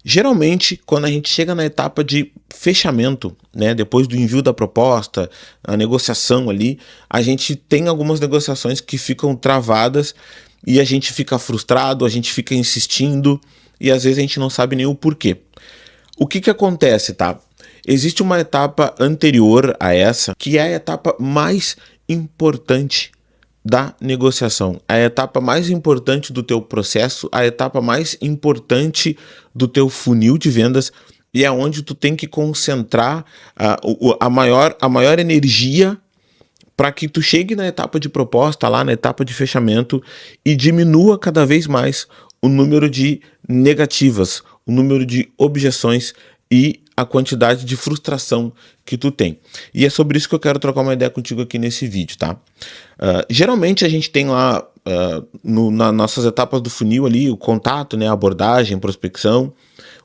Geralmente, quando a gente chega na etapa de fechamento, né, depois do envio da proposta, a negociação ali, a gente tem algumas negociações que ficam travadas e a gente fica frustrado, a gente fica insistindo e às vezes a gente não sabe nem o porquê. O que acontece, tá? Existe uma etapa anterior a essa, que é a etapa mais importante da negociação, a etapa mais importante do teu processo, a etapa mais importante do teu funil de vendas, e é onde tu tem que concentrar a maior energia para que tu chegue na etapa de proposta, lá na etapa de fechamento, e diminua cada vez mais o número de negativas, o número de objeções e a quantidade de frustração que tu tem. E é sobre isso que eu quero trocar uma ideia contigo aqui nesse vídeo, tá? Geralmente a gente tem lá nas nossas etapas do funil ali o contato, né, a abordagem, prospecção,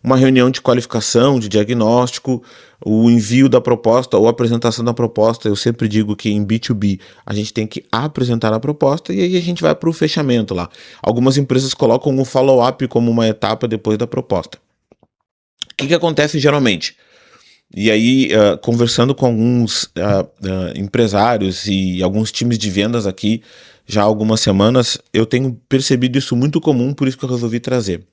uma reunião de qualificação, de diagnóstico, o envio da proposta ou a apresentação da proposta. Eu sempre digo que em B2B a gente tem que apresentar a proposta e aí a gente vai para o fechamento lá. Algumas empresas colocam o follow-up como uma etapa depois da proposta. O que acontece geralmente? E aí, conversando com alguns empresários e alguns times de vendas aqui já há algumas semanas, eu tenho percebido isso muito comum, por isso que eu resolvi trazer.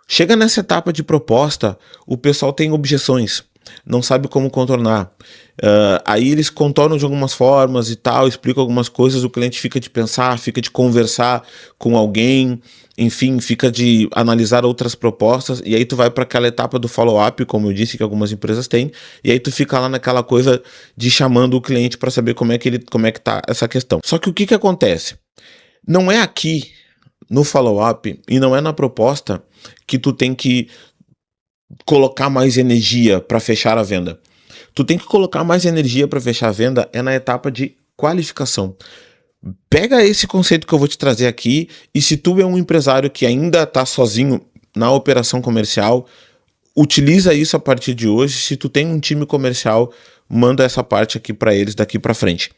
Chega nessa etapa de proposta, o pessoal tem objeções, não sabe como contornar. Aí eles contornam de algumas formas e tal, explicam algumas coisas, o cliente fica de pensar, fica de conversar com alguém, enfim, fica de analisar outras propostas, e aí tu vai para aquela etapa do follow-up, como eu disse que algumas empresas têm, e aí tu fica lá naquela coisa de chamando o cliente para saber como é que tá essa questão. Só que o que acontece? Não é aqui no follow-up e não é na proposta que tu tem que colocar mais energia para fechar a venda. Tu tem que colocar mais energia para fechar a venda é na etapa de qualificação. Pega esse conceito que eu vou te trazer aqui e se tu é um empresário que ainda está sozinho na operação comercial, utiliza isso a partir de hoje. Se tu tem um time comercial, manda essa parte aqui para eles daqui para frente.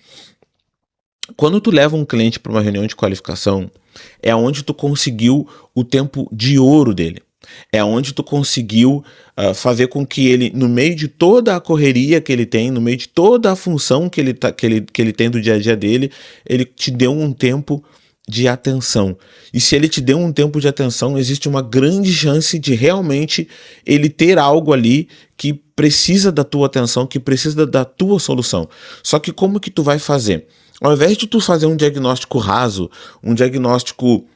Quando tu leva um cliente para uma reunião de qualificação, é onde tu conseguiu o tempo de ouro dele. É onde tu conseguiu fazer com que ele, no meio de toda a correria que ele tem, no meio de toda a função que ele tem do dia a dia dele, ele te deu um tempo de atenção. E se ele te deu um tempo de atenção, existe uma grande chance de realmente ele ter algo ali que precisa da tua atenção, que precisa da tua solução. Só que como que tu vai fazer? Ao invés de tu fazer um diagnóstico raso, um diagnóstico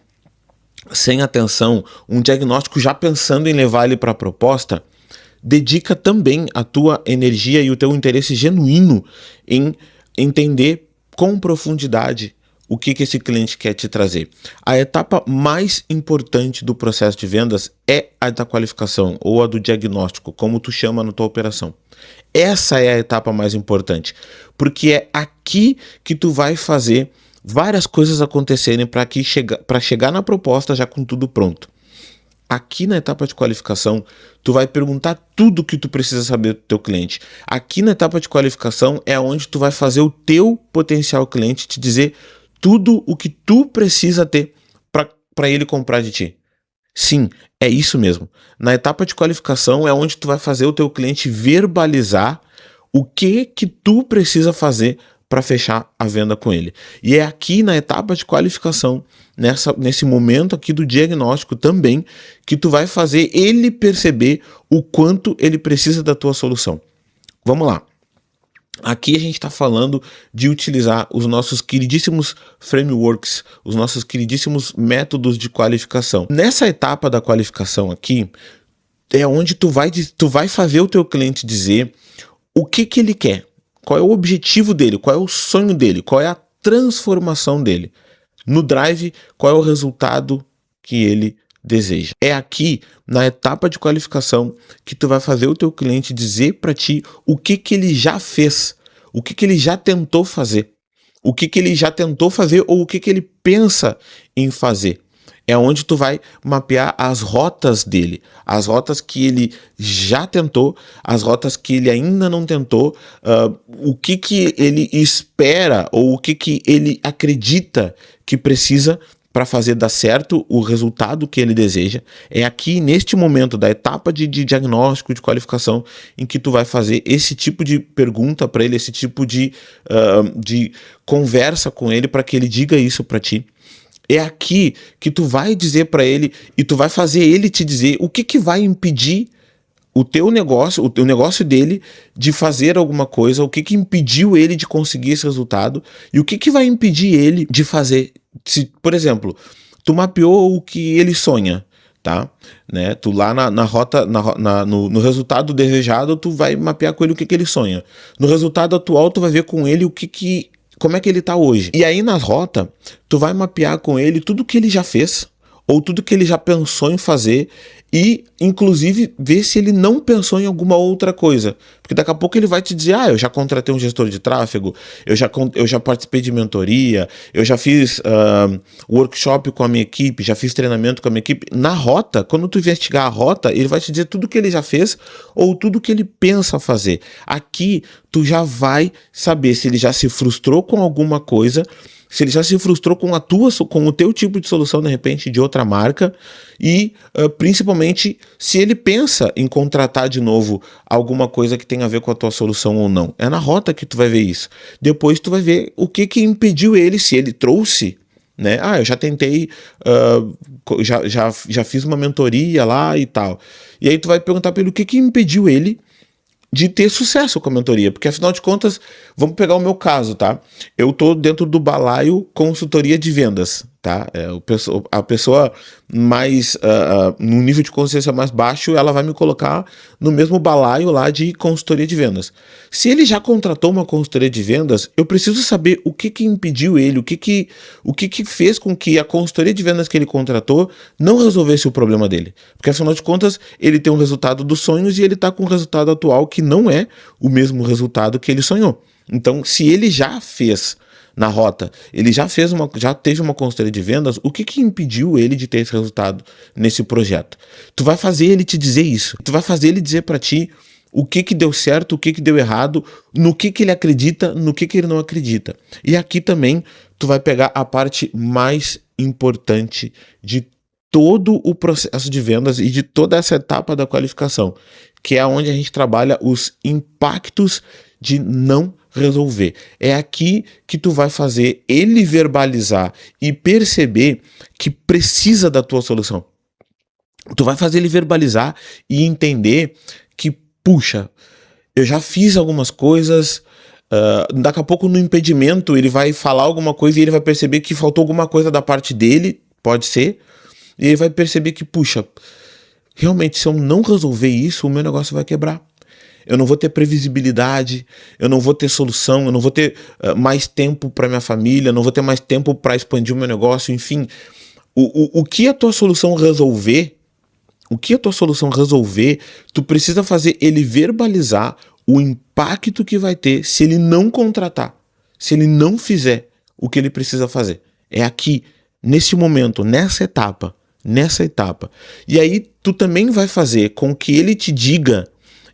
sem atenção, um diagnóstico já pensando em levar ele para a proposta, dedica também a tua energia e o teu interesse genuíno em entender com profundidade o que esse cliente quer te trazer. A etapa mais importante do processo de vendas é a da qualificação ou a do diagnóstico, como tu chama na tua operação. Essa é a etapa mais importante, porque é aqui que tu vai fazer várias coisas acontecerem para chegar na proposta já com tudo pronto. Aqui na etapa de qualificação, tu vai perguntar tudo o que tu precisa saber do teu cliente. Aqui na etapa de qualificação é onde tu vai fazer o teu potencial cliente te dizer tudo o que tu precisa ter para ele comprar de ti. Sim, é isso mesmo. Na etapa de qualificação é onde tu vai fazer o teu cliente verbalizar o que tu precisa fazer para fechar a venda com ele. E é aqui na etapa de qualificação, nesse momento aqui do diagnóstico também, que tu vai fazer ele perceber o quanto ele precisa da tua solução. Vamos lá. Aqui a gente está falando de utilizar os nossos queridíssimos frameworks, os nossos queridíssimos métodos de qualificação. Nessa etapa da qualificação aqui, é onde tu vai fazer o teu cliente dizer o que ele quer, qual é o objetivo dele, qual é o sonho dele, qual é a transformação dele. No Drive, qual é o resultado que ele deseja. É aqui, na etapa de qualificação, que tu vai fazer o teu cliente dizer para ti o que ele já fez, o que ele já tentou fazer, o que ele já tentou fazer ou o que ele pensa em fazer. É onde tu vai mapear as rotas dele, as rotas que ele já tentou, as rotas que ele ainda não tentou, o que ele espera ou o que ele acredita que precisa para fazer dar certo o resultado que ele deseja. É aqui, neste momento da etapa de diagnóstico, de qualificação, em que tu vai fazer esse tipo de pergunta para ele, esse tipo de conversa com ele para que ele diga isso para ti. É aqui que tu vai dizer para ele e tu vai fazer ele te dizer o que vai impedir o negócio dele de fazer alguma coisa, o que impediu ele de conseguir esse resultado e o que vai impedir ele de fazer. Se, por exemplo, tu mapeou o que ele sonha, tá? Né? Tu lá na rota, no resultado desejado, tu vai mapear com ele o que ele sonha. No resultado atual, tu vai ver com ele como é que ele tá hoje. E aí na rota, tu vai mapear com ele tudo que ele já fez, ou tudo que ele já pensou em fazer, e inclusive ver se ele não pensou em alguma outra coisa, porque daqui a pouco ele vai te dizer, eu já contratei um gestor de tráfego, eu já participei de mentoria, eu já fiz workshop com a minha equipe, já fiz treinamento com a minha equipe. Na rota, quando tu investigar a rota, ele vai te dizer tudo que ele já fez ou tudo que ele pensa fazer. Aqui tu já vai saber se ele já se frustrou com alguma coisa, se ele já se frustrou com o teu tipo de solução, de repente, de outra marca, e principalmente se ele pensa em contratar de novo alguma coisa que tenha a ver com a tua solução ou não. É na rota que tu vai ver isso. Depois tu vai ver o que impediu ele, se ele trouxe, né? Eu já tentei, já fiz uma mentoria lá e tal. E aí tu vai perguntar para ele o que impediu ele de ter sucesso com a mentoria, porque afinal de contas, vamos pegar o meu caso, tá? Eu tô dentro do balaio consultoria de vendas, tá? A pessoa mais, num nível de consciência mais baixo, ela vai me colocar no mesmo balaio lá de consultoria de vendas. Se ele já contratou uma consultoria de vendas, eu preciso saber o que impediu ele, o que fez com que a consultoria de vendas que ele contratou não resolvesse o problema dele. Porque afinal de contas, ele tem um resultado dos sonhos e ele tá com um resultado atual que não é o mesmo resultado que ele sonhou. Então, se ele já fez na rota, ele já teve uma consultoria de vendas, o que impediu ele de ter esse resultado nesse projeto? Tu vai fazer ele te dizer isso. Tu vai fazer ele dizer para ti o que deu certo, o que deu errado, no que ele acredita, no que ele não acredita. E aqui também tu vai pegar a parte mais importante de todo o processo de vendas e de toda essa etapa da qualificação, que é onde a gente trabalha os impactos de não resolver. É aqui que tu vai fazer ele verbalizar e perceber que precisa da tua solução. Tu vai fazer ele verbalizar e entender que, puxa, eu já fiz algumas coisas, daqui a pouco no impedimento ele vai falar alguma coisa e ele vai perceber que faltou alguma coisa da parte dele, pode ser, e ele vai perceber que, puxa, realmente se eu não resolver isso, o meu negócio vai quebrar. Eu não vou ter previsibilidade, eu não vou ter solução, eu não vou ter mais tempo para minha família, eu não vou ter mais tempo para expandir o meu negócio, enfim. O que a tua solução resolver, tu precisa fazer ele verbalizar o impacto que vai ter se ele não contratar, se ele não fizer o que ele precisa fazer. É aqui, nesse momento, nessa etapa. E aí tu também vai fazer com que ele te diga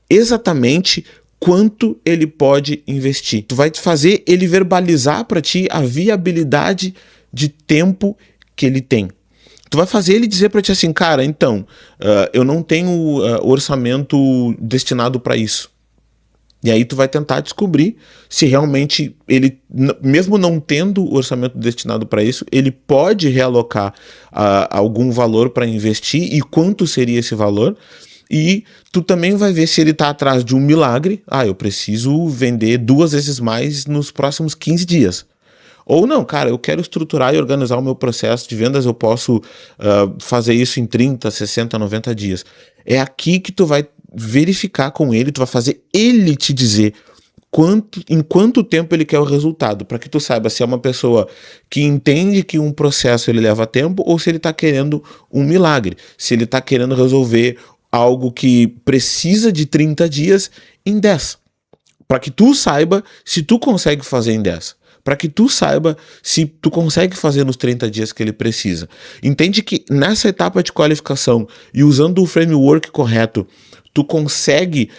exatamente quanto ele pode investir. Tu vai fazer ele verbalizar para ti a viabilidade de tempo que ele tem. Tu vai fazer ele dizer para ti assim, cara, então, eu não tenho orçamento destinado para isso. E aí tu vai tentar descobrir se realmente ele, mesmo não tendo o orçamento destinado para isso, ele pode realocar algum valor para investir e quanto seria esse valor. E tu também vai ver se ele está atrás de um milagre. Eu preciso vender 2 vezes mais nos próximos 15 dias. Ou não, cara, eu quero estruturar e organizar o meu processo de vendas, eu posso fazer isso em 30, 60, 90 dias. É aqui que tu vai verificar com ele, tu vai fazer ele te dizer em quanto tempo ele quer o resultado, para que tu saiba se é uma pessoa que entende que um processo ele leva tempo ou se ele está querendo um milagre, se ele está querendo resolver algo que precisa de 30 dias em 10, para que tu saiba se tu consegue fazer em 10, para que tu saiba se tu consegue fazer nos 30 dias que ele precisa. Entende que nessa etapa de qualificação e usando o framework correto, tu consegue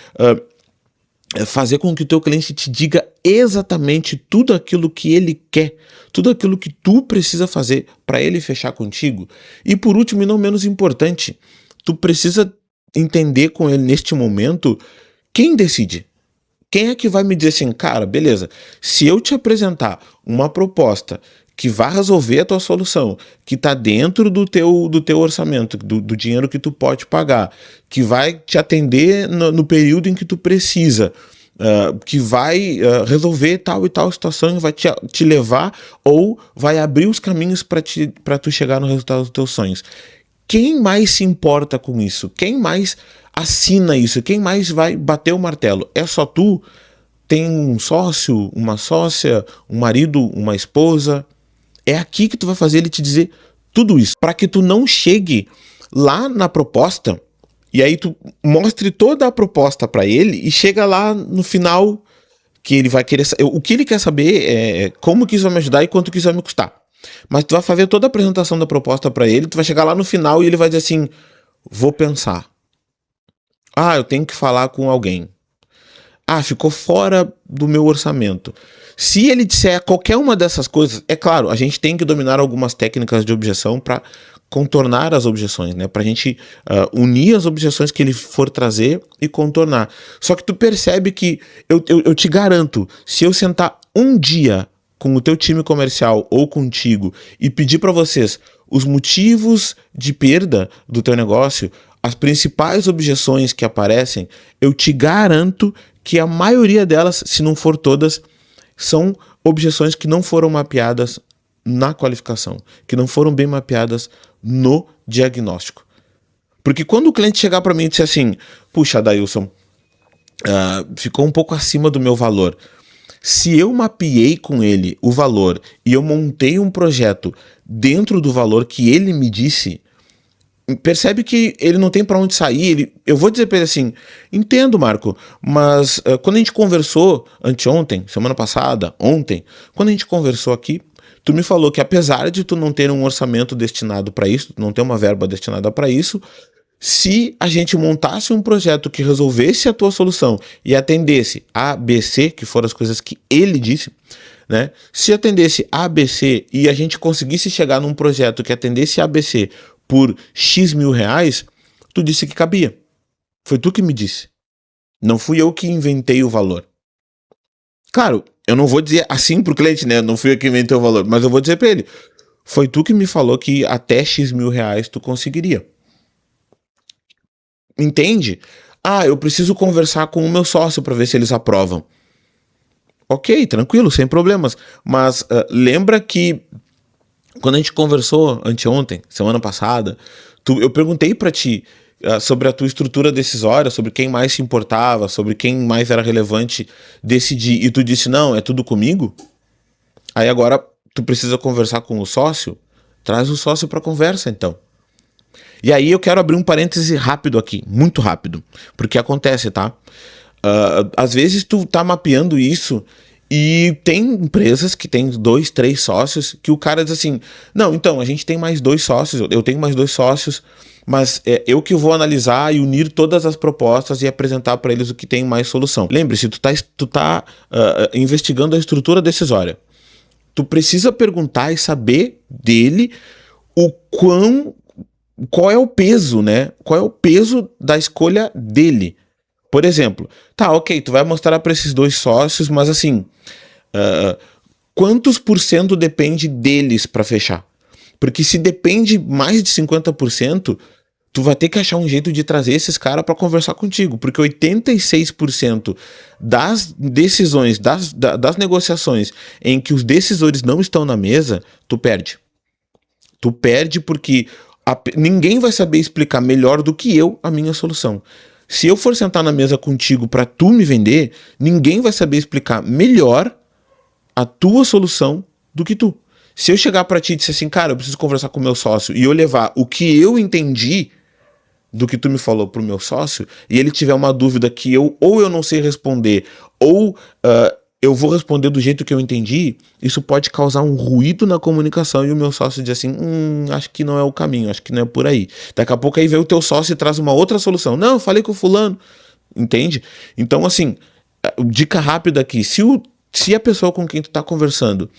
fazer com que o teu cliente te diga exatamente tudo aquilo que ele quer, tudo aquilo que tu precisa fazer para ele fechar contigo. E por último, e não menos importante, tu precisa entender com ele neste momento quem decide. Quem é que vai me dizer assim, cara, beleza, se eu te apresentar uma proposta que vai resolver a tua solução, que está dentro do teu orçamento, do dinheiro que tu pode pagar, que vai te atender no período em que tu precisa, que vai resolver tal e tal situação e vai te levar ou vai abrir os caminhos para tu chegar no resultado dos teus sonhos. Quem mais se importa com isso? Quem mais assina isso? Quem mais vai bater o martelo? É só tu? Tem um sócio, uma sócia, um marido, uma esposa? É aqui que tu vai fazer ele te dizer tudo isso, para que tu não chegue lá na proposta e aí tu mostre toda a proposta para ele e chega lá no final que ele vai querer, o que ele quer saber é como que isso vai me ajudar e quanto que isso vai me custar. Mas tu vai fazer toda a apresentação da proposta para ele, tu vai chegar lá no final e ele vai dizer assim, vou pensar. Ah, eu tenho que falar com alguém. Ah, ficou fora do meu orçamento. Se ele disser qualquer uma dessas coisas, é claro, a gente tem que dominar algumas técnicas de objeção para contornar as objeções, né? Para a gente unir as objeções que ele for trazer e contornar. Só que tu percebe que, eu te garanto, se eu sentar um dia com o teu time comercial ou contigo e pedir para vocês os motivos de perda do teu negócio, as principais objeções que aparecem, eu te garanto que a maioria delas, se não for todas, são objeções que não foram mapeadas na qualificação, que não foram bem mapeadas no diagnóstico. Porque quando o cliente chegar para mim e disser assim, puxa, Adailson, ficou um pouco acima do meu valor. Se eu mapeei com ele o valor e eu montei um projeto dentro do valor que ele me disse, percebe que ele não tem para onde sair. Eu vou dizer para ele assim, entendo, Marco, mas quando a gente conversou anteontem, semana passada, ontem, quando a gente conversou aqui, tu me falou que apesar de tu não ter um orçamento destinado para isso, não ter uma verba destinada para isso, se a gente montasse um projeto que resolvesse a tua solução e atendesse A, B, C, que foram as coisas que ele disse, né? Se atendesse A, B, C e a gente conseguisse chegar num projeto que atendesse A, B, C por X mil reais, tu disse que cabia. Foi tu que me disse. Não fui eu que inventei o valor. Claro, eu não vou dizer assim pro cliente, né? Não fui eu que inventei o valor, mas eu vou dizer pra ele. Foi tu que me falou que até X mil reais tu conseguiria. Entende? Ah, eu preciso conversar com o meu sócio para ver se eles aprovam. Ok, tranquilo, sem problemas. Mas lembra que quando a gente conversou anteontem, semana passada, eu perguntei para ti sobre a tua estrutura decisória, sobre quem mais se importava, sobre quem mais era relevante decidir, e tu disse, não, é tudo comigo? Aí agora tu precisa conversar com o sócio? Traz o sócio para conversa, então. E aí eu quero abrir um parêntese rápido aqui, muito rápido, porque acontece, tá? Às vezes tu tá mapeando isso e tem empresas que tem 2, 3 sócios que o cara diz assim, não, então a gente tem mais 2 sócios, eu tenho mais 2 sócios, mas eu que vou analisar e unir todas as propostas e apresentar para eles o que tem mais solução. Lembre-se, tu tá investigando a estrutura decisória. Tu precisa perguntar e saber dele qual é o peso, né? Qual é o peso da escolha dele? Por exemplo, tá, ok, tu vai mostrar para esses 2 sócios, mas assim, quantos por cento depende deles para fechar? Porque se depende mais de 50%, tu vai ter que achar um jeito de trazer esses caras para conversar contigo, porque 86% das decisões, das negociações em que os decisores não estão na mesa, tu perde. Tu perde porque ninguém vai saber explicar melhor do que eu a minha solução. Se eu for sentar na mesa contigo para tu me vender, ninguém vai saber explicar melhor a tua solução do que tu. Se eu chegar para ti e disser assim, cara, eu preciso conversar com o meu sócio, e eu levar o que eu entendi do que tu me falou pro meu sócio, e ele tiver uma dúvida que eu não sei responder, ou eu vou responder do jeito que eu entendi, isso pode causar um ruído na comunicação e o meu sócio diz assim, acho que não é o caminho, acho que não é por aí. Daqui a pouco aí vem o teu sócio e traz uma outra solução. Não, eu falei com o fulano, entende? Então assim, dica rápida aqui, se a pessoa com quem tu está conversando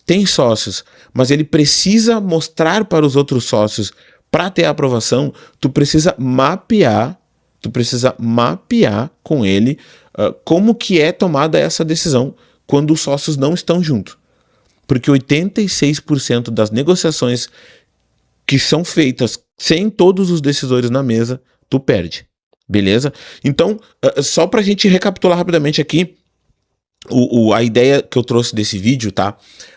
tem sócios, mas ele precisa mostrar para os outros sócios para ter a aprovação, tu precisa mapear com ele como que é tomada essa decisão quando os sócios não estão juntos. Porque 86% das negociações que são feitas sem todos os decisores na mesa, tu perde. Beleza? Então, só pra gente recapitular rapidamente aqui, a ideia que eu trouxe desse vídeo, tá?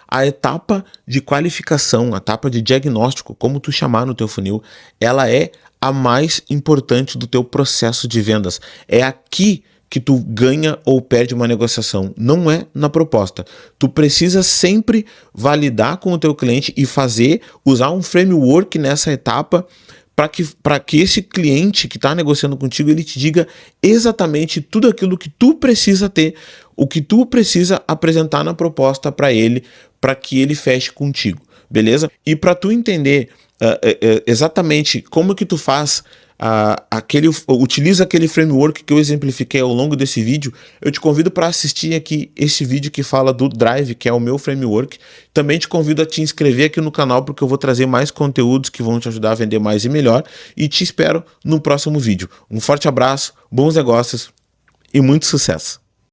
A etapa de qualificação, a etapa de diagnóstico, como tu chamar no teu funil, ela é a mais importante do teu processo de vendas. É aqui que tu ganha ou perde uma negociação, não é na proposta. Tu precisa sempre validar com o teu cliente e usar um framework nessa etapa para que esse cliente que está negociando contigo, ele te diga exatamente tudo aquilo que tu precisa ter, o que tu precisa apresentar na proposta para ele, para que ele feche contigo, beleza? E para tu entender exatamente como que tu faz utiliza aquele framework que eu exemplifiquei ao longo desse vídeo, eu te convido para assistir aqui esse vídeo que fala do Drive, que é o meu framework. Também te convido a te inscrever aqui no canal, porque eu vou trazer mais conteúdos que vão te ajudar a vender mais e melhor, e te espero no próximo vídeo. Um forte abraço, bons negócios e muito sucesso!